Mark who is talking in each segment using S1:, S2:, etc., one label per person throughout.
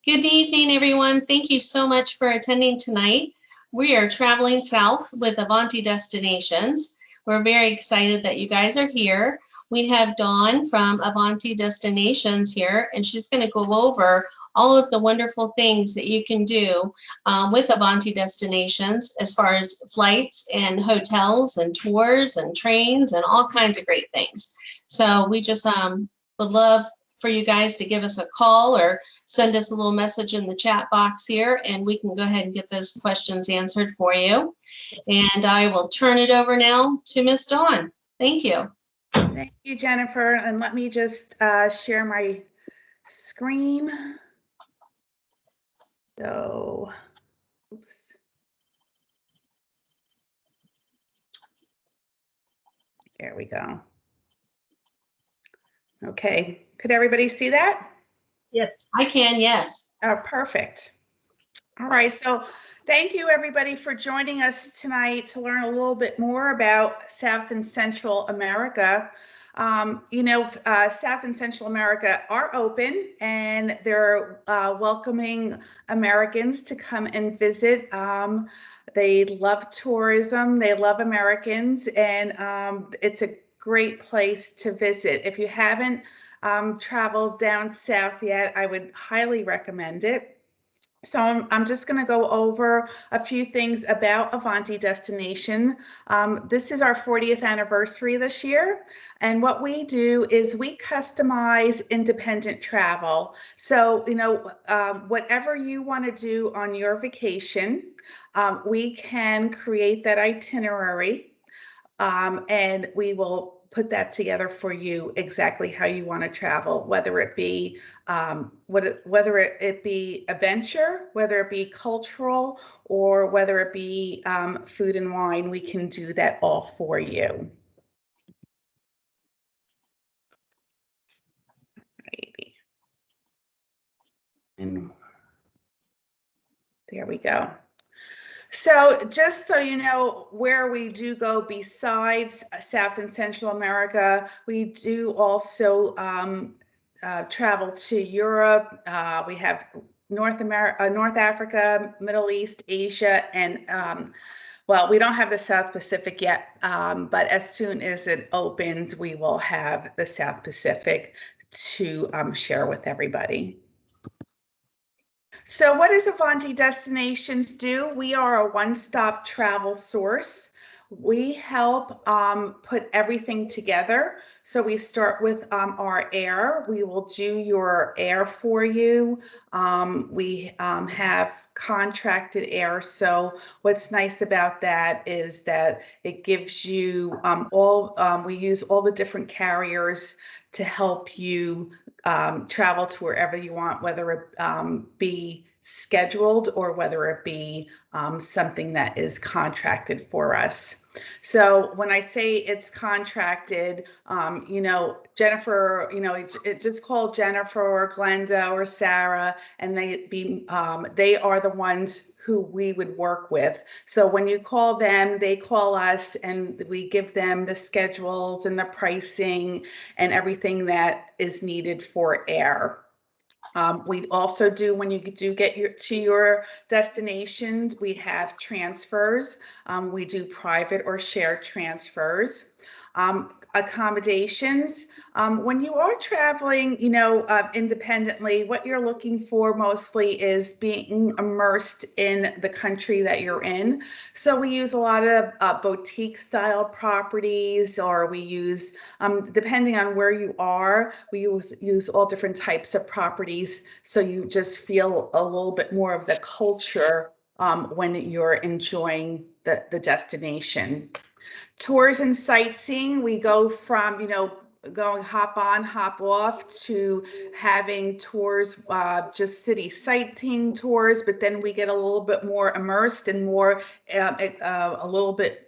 S1: Good evening, everyone. Thank you so much for attending tonight. We are traveling south with Avanti Destinations. We're very excited that you guys are here. We have Dawn from Avanti Destinations here, and she's going to go over all of the wonderful things that you can do with Avanti Destinations as far as flights and hotels and tours and trains and all kinds of great things. So we just would love for you guys to give us a call or send us a little message in the chat box here, and we can go ahead and get those questions answered for you. And I will turn it over now to Miss Dawn. Thank you.
S2: Thank you, Jennifer. And let me just share my screen. So, oops. There we go. Okay, could everybody see that?
S1: Yes, I can, yes.
S2: Oh, perfect. All right, so thank you everybody for joining us tonight to learn a little bit more about South and Central America. South and Central America are open and they're welcoming Americans to come and visit. They love tourism, they love Americans, and it's a great place to visit. If you haven't traveled down south yet, I would highly recommend it. So I'm just going to go over a few things about Avanti Destination. This is our 40th anniversary this year. And what we do is we customize independent travel. So, whatever you want to do on your vacation, we can create that itinerary and we will put that together for you exactly how you want to travel, whether it be whether it be adventure, whether it be cultural, or whether it be food and wine. We can do that all for you. And there we go. So just so you know where we do go besides South and Central America, we do also travel to Europe. We have North Africa, Middle East, Asia, and well, we don't have the South Pacific yet, but as soon as it opens, we will have the South Pacific to share with everybody. So what does Avanti Destinations do? We are a one-stop travel source. We help put everything together. So we start with our air. We will do your air for you. We have contracted air. So what's nice about that is that it gives you we use all the different carriers to help you travel to wherever you want, whether it be scheduled or whether it be something that is contracted for us. So when I say it's contracted, Jennifer, it just call Jennifer or Glenda or Sarah, and they are the ones who we would work with. So when you call them, they call us, and we give them the schedules and the pricing and everything that is needed for air. We also do, when you do get to your destination, we have transfers. We do private or shared transfers. Accommodations. When you are traveling, independently, what you're looking for mostly is being immersed in the country that you're in. So we use a lot of boutique style properties, or we use, depending on where you are, we use all different types of properties. So you just feel a little bit more of the culture when you're enjoying the destination. Tours and sightseeing, we go from, going hop on, hop off, to having tours, just city sightseeing tours, but then we get a little bit more immersed and more, a little bit,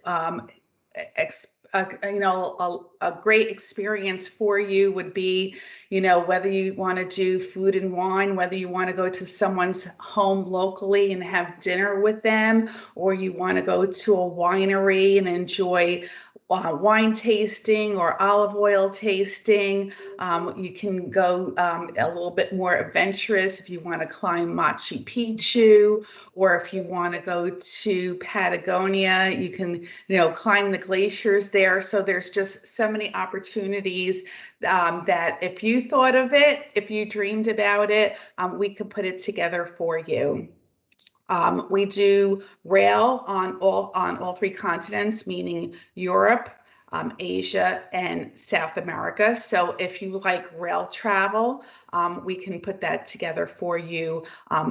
S2: a great experience for you would be, whether you want to do food and wine, whether you want to go to someone's home locally and have dinner with them, or you want to go to a winery and enjoy wine tasting or olive oil tasting. You can go a little bit more adventurous if you want to climb Machu Picchu, or if you want to go to Patagonia, you can, climb the glaciers there. So there's just so many opportunities that if you thought of it, if you dreamed about it, we could put it together for you. We do rail on all three continents, meaning Europe, Asia, and South America. So if you like rail travel, we can put that together for you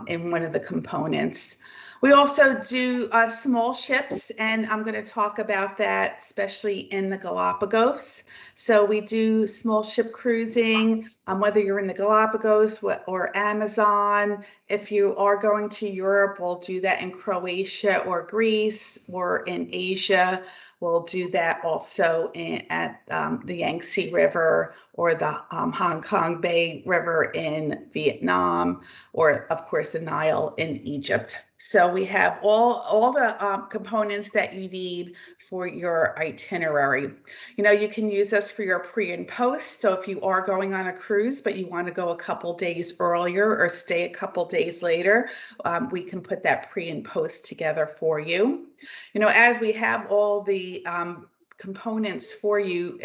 S2: in one of the components. We also do small ships, and I'm going to talk about that, especially in the Galapagos. So we do small ship cruising, whether you're in the Galapagos or Amazon. If you are going to Europe, we'll do that in Croatia or Greece, or in Asia. We'll do that also at the Yangtze River or the Hong Kong Bay River in Vietnam, or of course the Nile in Egypt. So we have all the components that you need for your itinerary. You can use us for your pre and post. So if you are going on a cruise, but you want to go a couple days earlier or stay a couple days later, we can put that pre and post together for you. As we have all the components for you,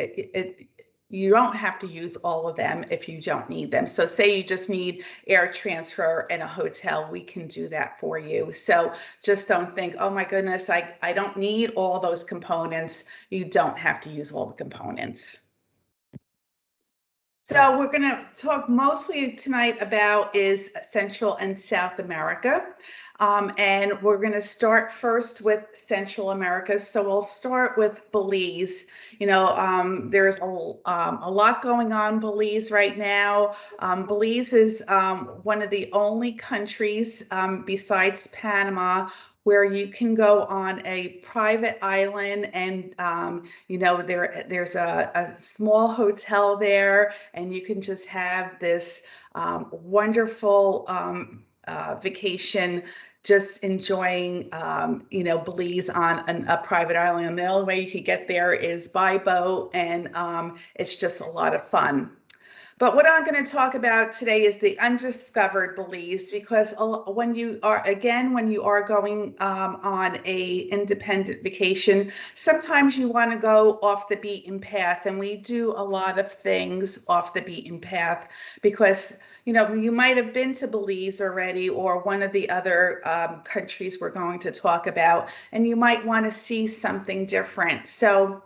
S2: you don't have to use all of them if you don't need them. So say you just need air transfer and a hotel, we can do that for you. So just don't think, oh my goodness, I don't need all those components. You don't have to use all the components. So we're going to talk mostly tonight about is Central and South America. And we're going to start first with Central America. So we'll start with Belize. There's a lot going on in Belize right now. Belize is one of the only countries besides Panama where you can go on a private island, and there's a small hotel there, and you can just have this wonderful vacation, just enjoying Belize on a private island. And the only way you could get there is by boat, and it's just a lot of fun. But what I'm going to talk about today is the undiscovered Belize, because when you are going on a independent vacation, sometimes you want to go off the beaten path, and we do a lot of things off the beaten path because you might have been to Belize already, or one of the other countries we're going to talk about, and you might want to see something different. So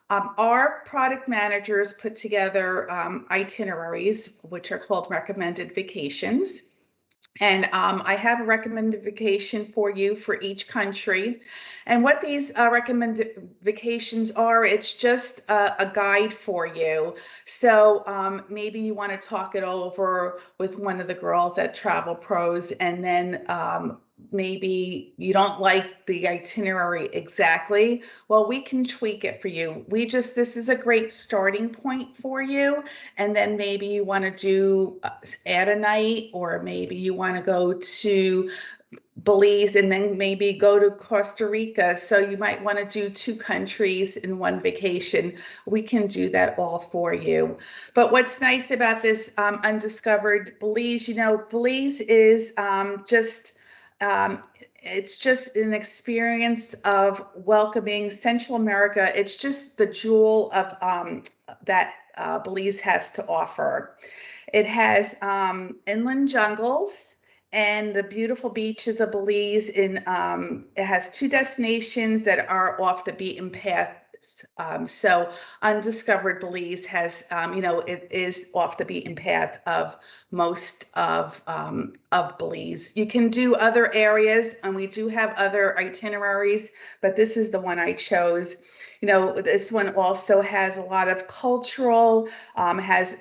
S2: our product managers put together itineraries, which are called recommended vacations. And I have a recommended vacation for you for each country. And what these recommended vacations are, it's just a guide for you. So maybe you want to talk it over with one of the girls at Travel Pros, and then maybe you don't like the itinerary exactly. Well, we can tweak it for you. This is a great starting point for you. And then maybe you want to do add a night, or maybe you want to go to Belize and then maybe go to Costa Rica. So you might want to do 2 countries in one vacation. We can do that all for you. But what's nice about this undiscovered Belize, Belize is it's just an experience of welcoming Central America. It's just the jewel of that Belize has to offer. It has inland jungles and the beautiful beaches of Belize. It has 2 destinations that are off the beaten path. So Undiscovered Belize has, it is off the beaten path of most of Belize. You can do other areas, and we do have other itineraries, but this is the one I chose. This one also has a lot of cultural, has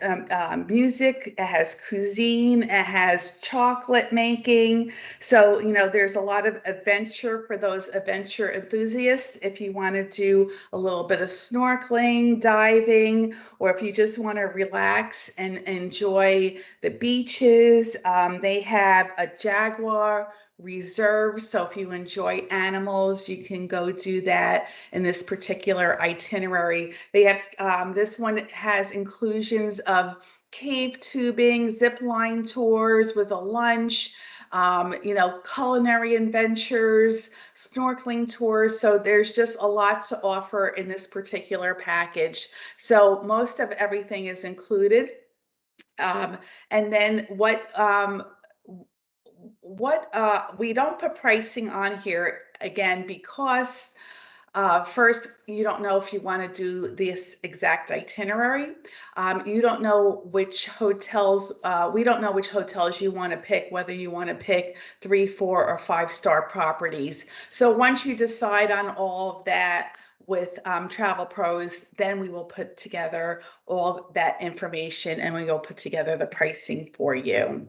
S2: music, it has cuisine, it has chocolate making. So, there's a lot of adventure for those adventure enthusiasts. If you want to do a little bit of snorkeling, diving, or if you just want to relax and enjoy the beaches, they have a jaguar reserves. So if you enjoy animals, you can go do that in this particular itinerary. They have this one has inclusions of cave tubing, zip line tours with a lunch, culinary adventures, snorkeling tours. So there's just a lot to offer in this particular package. So most of everything is included. And then what we don't put pricing on here again because first, you don't know if you want to do this exact itinerary. You don't know which hotels, we don't know which hotels you want to pick, whether you want to pick 3, 4, or 5-star properties. So once you decide on all of that with Travel Pros, then we will put together all that information and we will put together the pricing for you.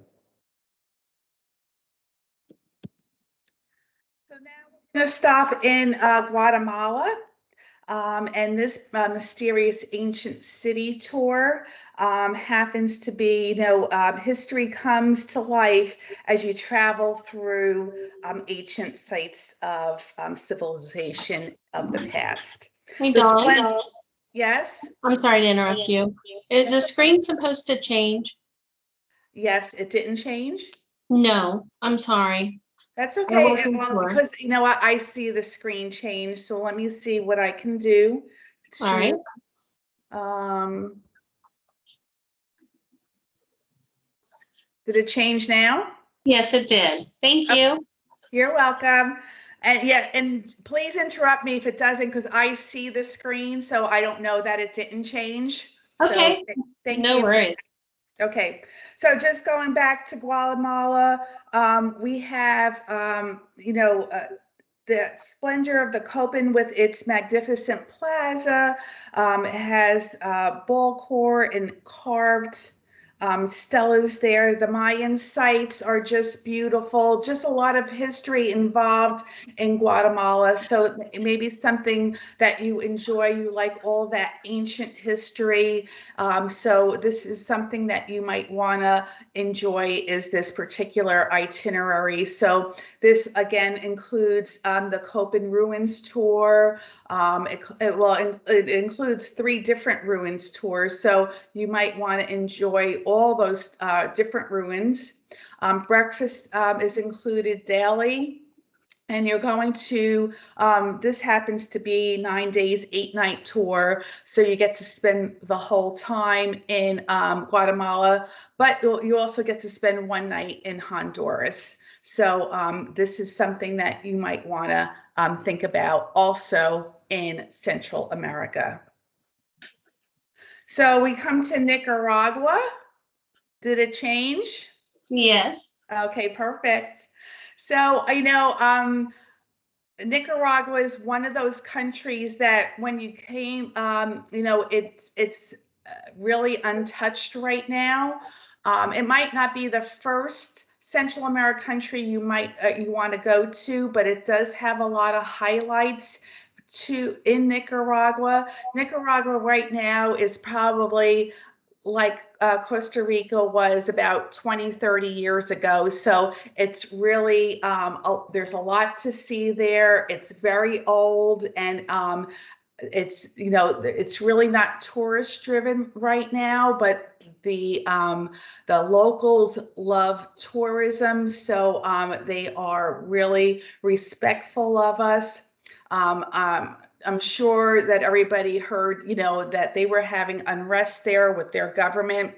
S2: So now we're going to stop in Guatemala. And this mysterious ancient city tour happens to be, history comes to life as you travel through ancient sites of civilization of the past.
S1: Hey, Dawn.
S2: Yes?
S1: I'm sorry to interrupt you. Is the screen supposed to change?
S2: Yes, it didn't change?
S1: No, I'm sorry.
S2: That's okay. Well, because I see the screen change, so let me see what I can do to.
S1: All right.
S2: Did it change now?
S1: Yes, it did. Thank you.
S2: You're welcome. And yeah, and please interrupt me if it doesn't, because I see the screen, so I don't know that it didn't change.
S1: Okay.
S2: So, thank you.
S1: No worries.
S2: Okay, so just going back to Guatemala, we have, the splendor of the Copan with its magnificent plaza. It has ball court and carved stelas there. The Mayan sites are just beautiful. Just a lot of history involved in Guatemala. So maybe something that you enjoy. You like all that ancient history. So this is something that you might want to enjoy is this particular itinerary. So this again includes the Copan Ruins tour. It includes 3 different ruins tours. So you might want to enjoy all those different ruins. Breakfast is included daily. And you're going to, this happens to be 9 days, 8-night tour. So you get to spend the whole time in Guatemala, but you also get to spend 1 night in Honduras. So this is something that you might want to think about also in Central America. So we come to Nicaragua. Did it change?
S1: Yes.
S2: Okay, perfect. So Nicaragua is one of those countries that when you came, it's really untouched right now. It might not be the first Central American country you want to go to, but it does have a lot of highlights in Nicaragua. Nicaragua right now is probably like Costa Rica was about 20, 30 years ago. So it's really, there's a lot to see there. It's very old and it's really not tourist driven right now, but the locals love tourism. So they are really respectful of us. I'm sure that everybody heard, that they were having unrest there with their government,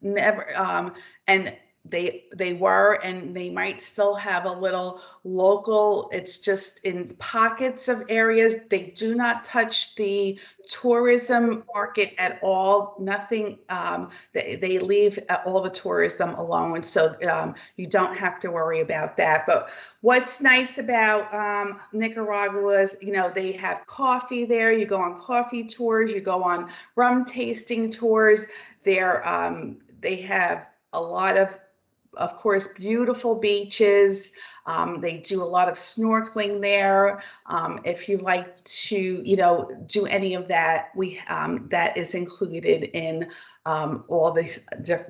S2: never, and they were, and they might still have a little local. It's just in pockets of areas. They do not touch the tourism market at all. Nothing. They leave all the tourism alone, so you don't have to worry about that. But what's nice about Nicaragua is, they have coffee there. You go on coffee tours. You go on rum tasting tours. They have a lot of of course, beautiful beaches. They do a lot of snorkeling there. If you like to, do any of that, that is included in all these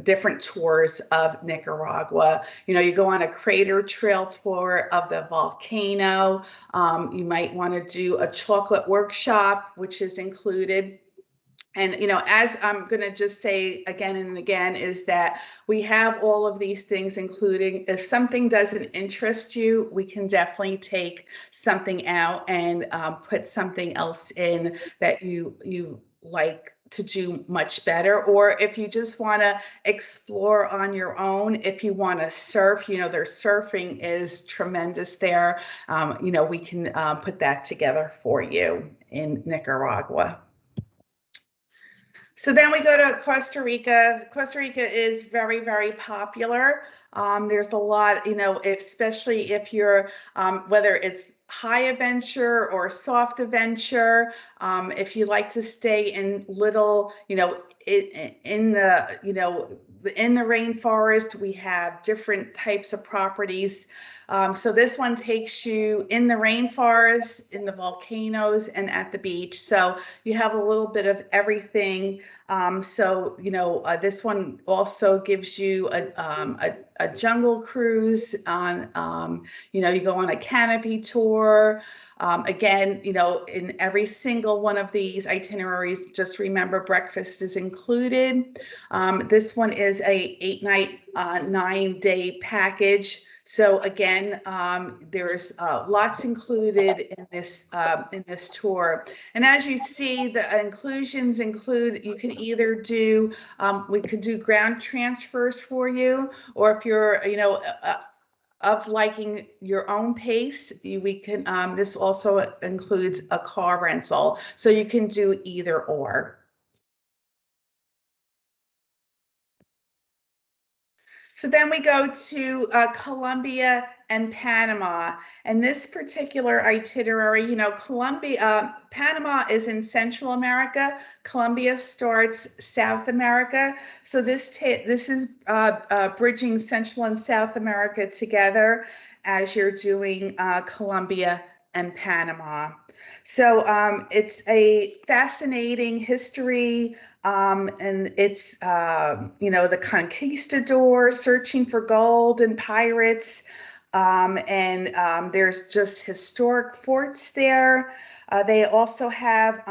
S2: different tours of Nicaragua. You go on a crater trail tour of the volcano. You might want to do a chocolate workshop, which is included. And, as I'm going to just say again and again, is that we have all of these things, including if something doesn't interest you, we can definitely take something out and put something else in that you like to do much better. Or if you just want to explore on your own, if you want to surf, their surfing is tremendous there. We can put that together for you in Nicaragua. So then we go to Costa Rica. Costa Rica is very, very popular. There's a lot, especially if you're, whether it's high adventure or soft adventure, if you like to stay in little, in the rainforest, we have different types of properties. So this one takes you in the rainforest, in the volcanoes, and at the beach. So you have a little bit of everything. This one also gives you a jungle cruise on, you go on a canopy tour. Again, in every single one of these itineraries, just remember breakfast is included. This one is a 8-night, 9-day package. So again, there's lots included in this tour. And as you see, the inclusions include, you can either do, we could do ground transfers for you, or if you're, of liking your own pace, we can, this also includes a car rental. So you can do either or. So then we go to Colombia and Panama. And this particular itinerary, Panama is in Central America. Colombia starts South America. So this is bridging Central and South America together as you're doing Colombia and Panama. So it's a fascinating history, and it's, the conquistadors searching for gold and pirates, and there's just historic forts there. They also have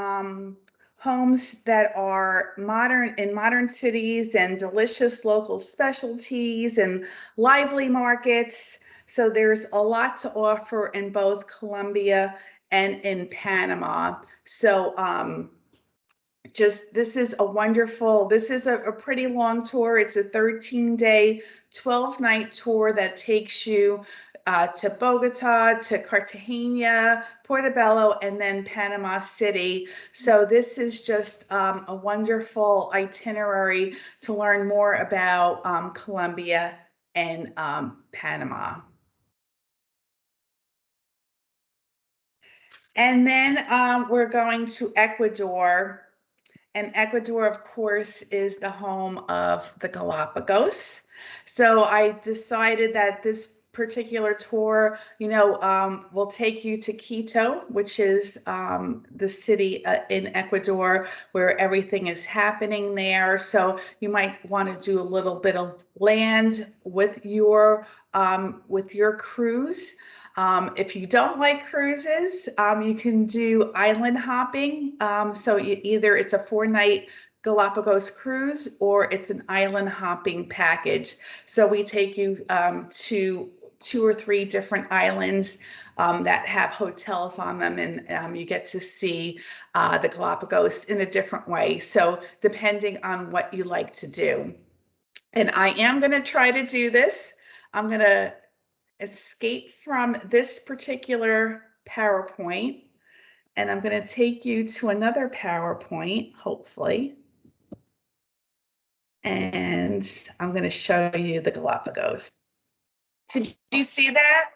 S2: homes that are modern cities, and delicious local specialties and lively markets. So there's a lot to offer in both Colombia and in Panama. So this is a pretty long tour. It's a 13-day, 12-night tour that takes you to Bogota, to Cartagena, Portobello, and then Panama City. So this is just a wonderful itinerary to learn more about Colombia and Panama. And then we're going to Ecuador. And Ecuador, of course, is the home of the Galapagos. So I decided that this particular tour, will take you to Quito, which is the city in Ecuador where everything is happening there. So you might want to do a little bit of land with your cruise. If you don't like cruises, you can do island hopping. So either it's a 4-night Galapagos cruise or it's an island hopping package. So we take you to 2 or 3 different islands that have hotels on them, and you get to see the Galapagos in a different way. So depending on what you like to do. And I am going to try to do this. I'm going to escape from this particular PowerPoint, and I'm going to take you to another PowerPoint, hopefully. And I'm going to show you the Galapagos. Could you see that?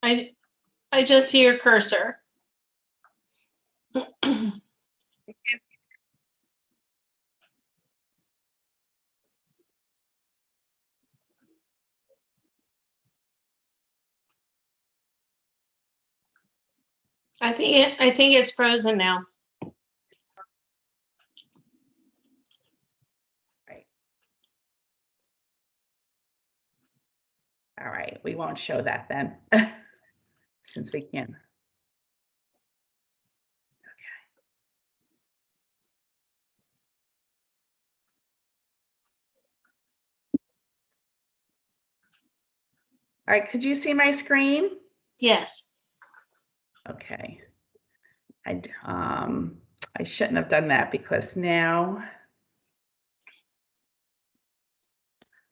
S1: I just see your cursor. I think it's frozen now.
S2: Right. All right, we won't show that then, since we can. All right, could you see my screen?
S1: Yes.
S2: Okay. I shouldn't have done that because now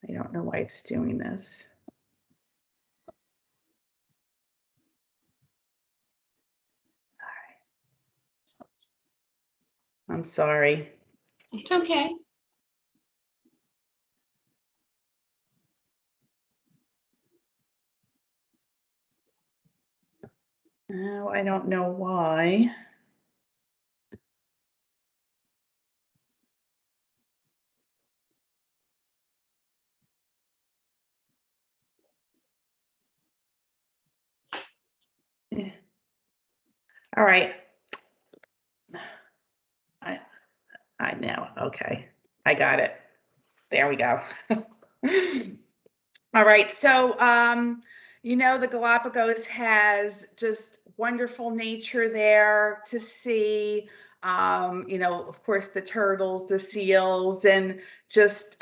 S2: I don't know why it's doing this. All right. I'm sorry.
S1: It's okay.
S2: Now I don't know why. All right. I know. Okay. I got it. There we go. All right. So, the Galapagos has just wonderful nature there to see. Of course, the turtles, the seals, and just,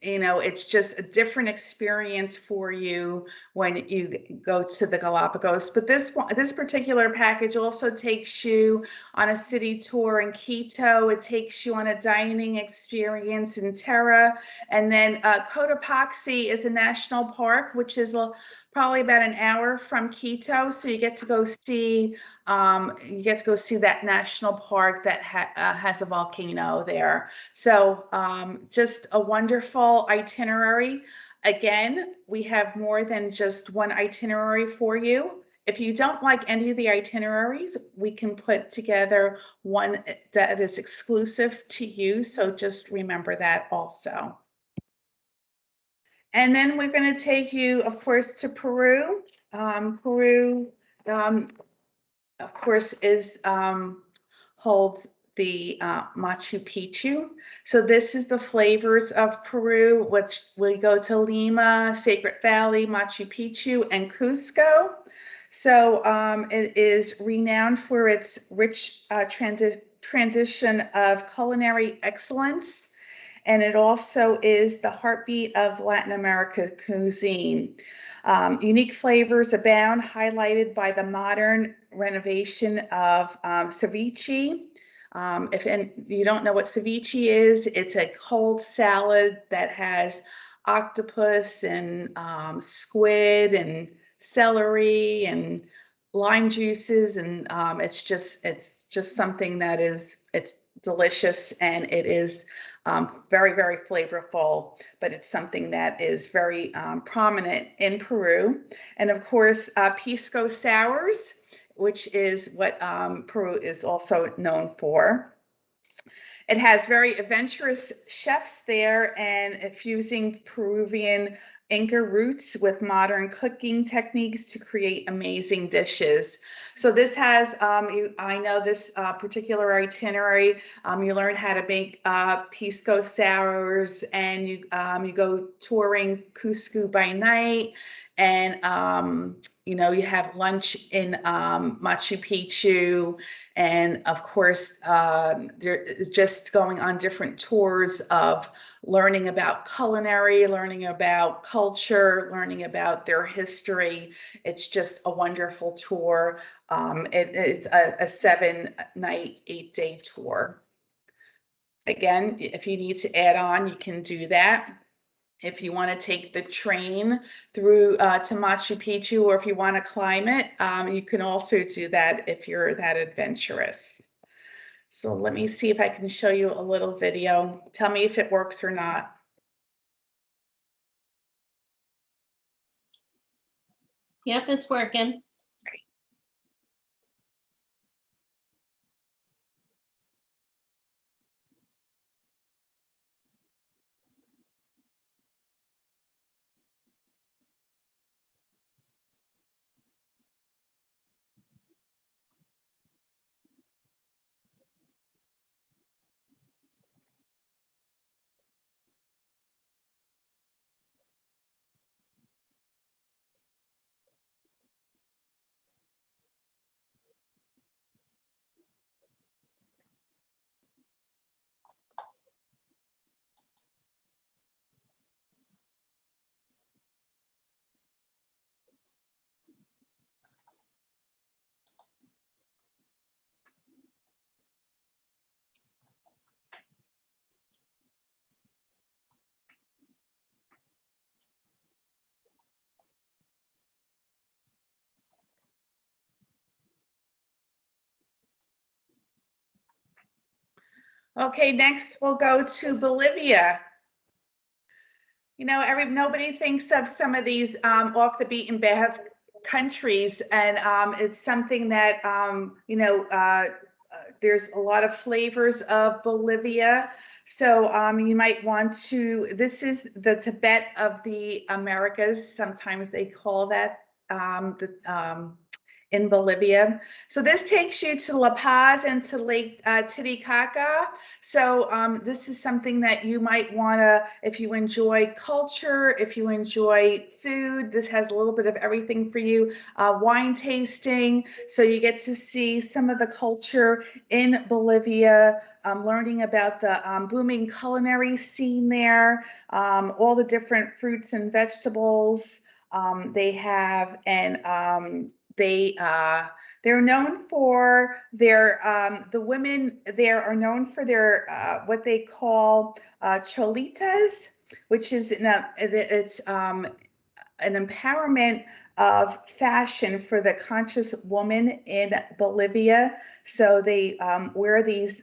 S2: it's just a different experience for you when you go to the Galapagos. But this particular package also takes you on a city tour in Quito. It takes you on a dining experience in Terra. And then Cotopaxi is a national park, which is probably about an hour from Quito. So you get to go see that national park that has a volcano there. So just a wonderful itinerary. Again, we have more than just one itinerary for you. If you don't like any of the itineraries, we can put together one that is exclusive to you. So just remember that also. And then we're going to take you, of course, to Peru. Peru, of course, holds the Machu Picchu. So this is the flavors of Peru, which we go to Lima, Sacred Valley, Machu Picchu, and Cusco. So it is renowned for its rich tradition of culinary excellence, and it also is the heartbeat of Latin America cuisine. Unique flavors abound, highlighted by the modern renovation of ceviche. If you don't know what ceviche is, it's a cold salad that has octopus and squid and celery and lime juices, and it's just something that it's delicious, and it is very, very flavorful, but it's something that is very prominent in Peru. And of course, pisco sours, which is what Peru is also known for. It has very adventurous chefs there, and fusing Peruvian Inca roots with modern cooking techniques to create amazing dishes. So this has, I know this particular itinerary, you learn how to make pisco sours, and you go touring Cusco by night, and you have lunch in Machu Picchu, and of course, they're just going on different tours of learning about culinary, learning about culture, learning about their history. It's just a wonderful tour. It's a 7-night, 8-day tour. Again, if you need to add on, you can do that. If you want to take the train through to Machu Picchu, or if you want to climb it, you can also do that if you're that adventurous. So let me see if I can show you a little video. Tell me if it works or not.
S1: Yep, it's working.
S2: Okay, next we'll go to Bolivia. You know, nobody thinks of some of these off the beaten path countries, and it's something that there's a lot of flavors of Bolivia. So you might want to. This is the Tibet of the Americas. Sometimes they call that in Bolivia. So this takes you to La Paz and to Lake Titicaca. So this is something that you might want to, if you enjoy culture, if you enjoy food, this has a little bit of everything for you. Wine tasting, so you get to see some of the culture in Bolivia, learning about the booming culinary scene there, all the different fruits and vegetables they have, and they're known for their the women there are known for their what they call cholitas, which is it's an empowerment of fashion for the conscious woman in Bolivia. So they wear these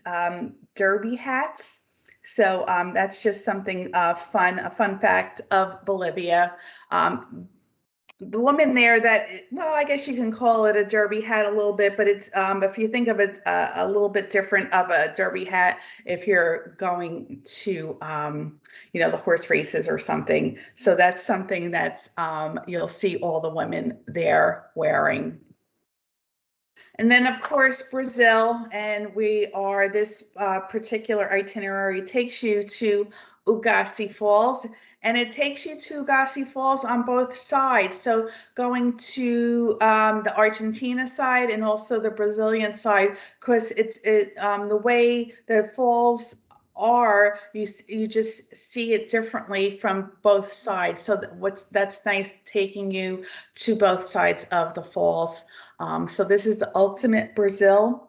S2: derby hats. So that's just something fun, a fun fact of Bolivia. The woman there that, well, I guess you can call it a derby hat a little bit, but it's if you think of it a little bit different of a derby hat if you're going to the horse races or something. So that's something that's you'll see all the women there wearing. And then, of course, Brazil, and this particular itinerary takes you to Ugasi Falls, and it takes you to Ugasi Falls on both sides. So going to the Argentina side and also the Brazilian side, because the way the falls are, you just see it differently from both sides. So that's nice, taking you to both sides of the falls. So this is the ultimate Brazil.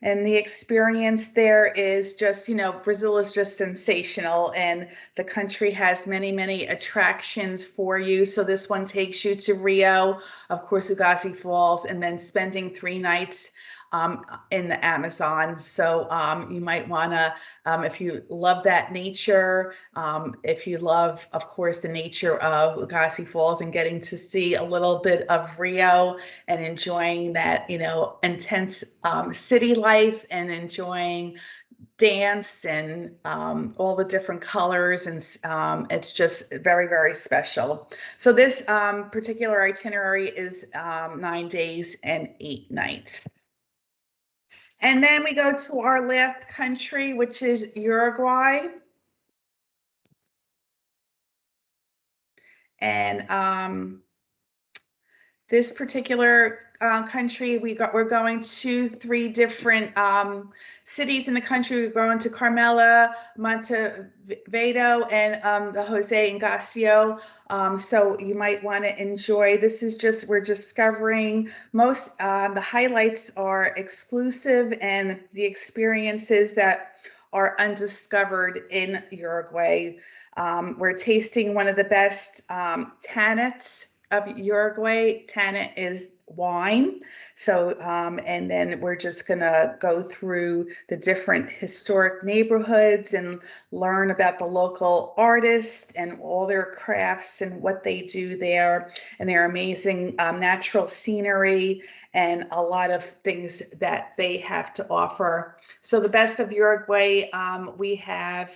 S2: And the experience there is just, Brazil is just sensational, and the country has many, many attractions for you. So this one takes you to Rio, of course, Ugasi Falls, and then spending 3 nights in the Amazon. So you might want to, if you love that nature, if you love, of course, the nature of Ugasi Falls and getting to see a little bit of Rio and enjoying that, intense city life and enjoying dance and all the different colors, and it's just very, very special. So this particular itinerary is 9 days and 8 nights. And then we go to our last country, which is Uruguay. And this particular country, we're going to 3 different cities in the country. We're going to Carmela, Montevideo, and the Jose Ignacio. So you might want to enjoy. This is just, we're discovering most, the highlights are exclusive, and the experiences that are undiscovered in Uruguay. We're tasting one of the best tannats of Uruguay. Tannat is wine. So, and then we're just gonna go through the different historic neighborhoods and learn about the local artists and all their crafts and what they do there, and their amazing natural scenery and a lot of things that they have to offer. So the best of Uruguay we have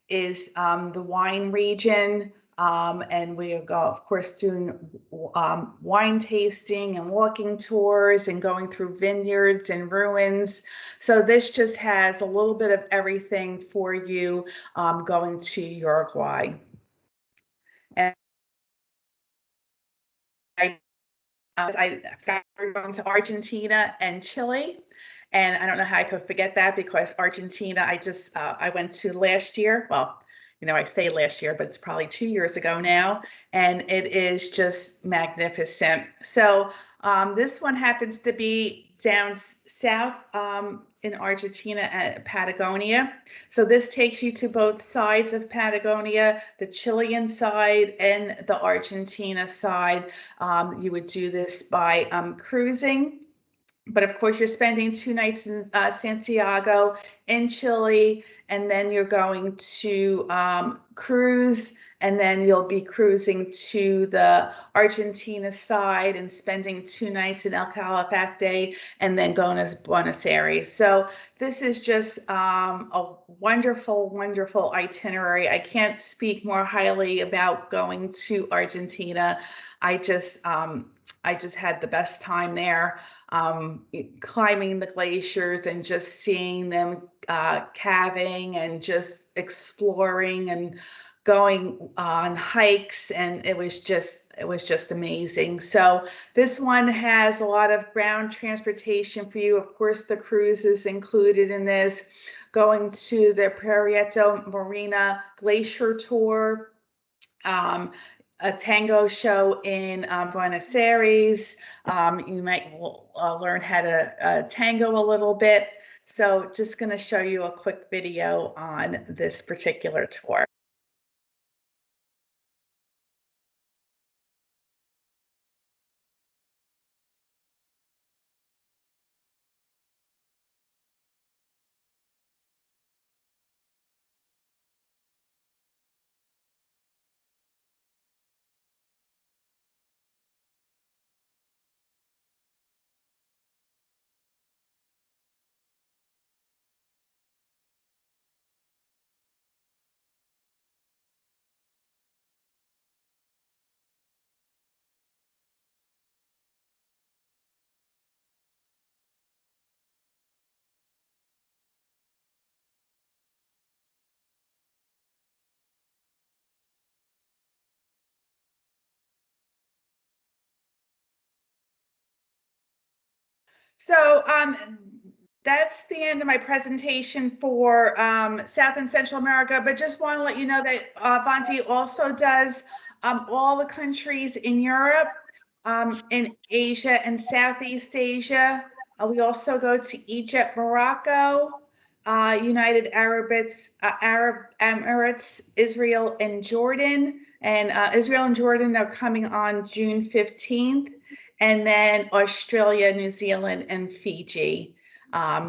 S2: is the wine region. And we go, of course, doing wine tasting and walking tours and going through vineyards and ruins. So this just has a little bit of everything for you going to Uruguay. And I forgot we're going to Argentina and Chile. And I don't know how I could forget that, because Argentina, I went to last year. Well, I say last year, but it's probably 2 years ago now, and it is just magnificent. So this one happens to be down south in Argentina at Patagonia. So this takes you to both sides of Patagonia, the Chilean side and the Argentina side. You would do this by cruising. But of course, you're spending 2 nights in Santiago in Chile, and then you're going to cruise, and then you'll be cruising to the Argentina side and spending 2 nights in El Calafate, and then going to Buenos Aires. So this is just a wonderful, wonderful itinerary. I can't speak more highly about going to Argentina. I just had the best time there, climbing the glaciers and just seeing them calving and just exploring and going on hikes, and it was just amazing. So this one has a lot of ground transportation for you. Of course, the cruise is included in this. Going to the Prieto Marina Glacier Tour, a tango show in Buenos Aires. You might learn how to tango a little bit. So just going to show you a quick video on this particular tour. So that's the end of my presentation for South and Central America, but just want to let you know that Avanti also does all the countries in Europe, in Asia and Southeast Asia. We also go to Egypt, Morocco, United Arab Emirates, Israel and Jordan. And Israel and Jordan are coming on June 15th. And then Australia, New Zealand, and Fiji.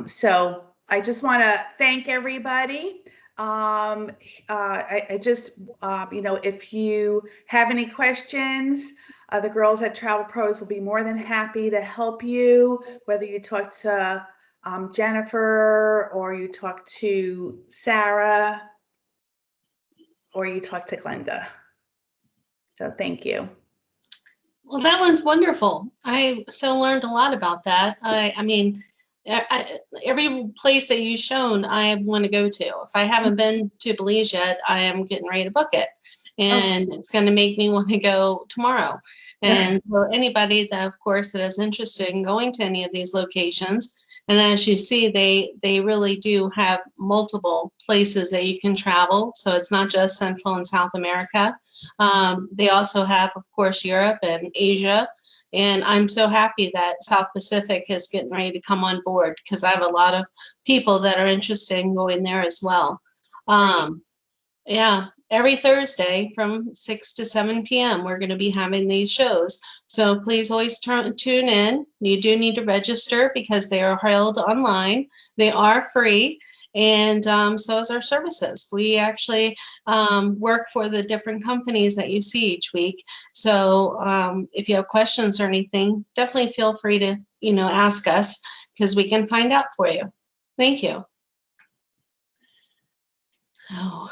S2: So I just want to thank everybody. I just, if you have any questions, the girls at Travel Pros will be more than happy to help you, whether you talk to Jennifer, or you talk to Sarah, or you talk to Glenda. So thank you.
S1: Well, that one's wonderful. I so learned a lot about that. I mean, every place that you've shown, I want to go to. If I haven't been to Belize yet, I am getting ready to book it. And it's going to make me want to go tomorrow. And for anybody that, of course, that is interested in going to any of these locations, and as you see, they really do have multiple places that you can travel. So it's not just Central and South America. They also have, of course, Europe and Asia. And I'm so happy that South Pacific is getting ready to come on board, because I have a lot of people that are interested in going there as well. Yeah, every Thursday from 6 to 7 p.m. we're going to be having these shows. So please always tune in. You do need to register because they are held online. They are free. And so is our services. We actually work for the different companies that you see each week. So if you have questions or anything, definitely feel free to, ask us, because we can find out for you. Thank you. Oh.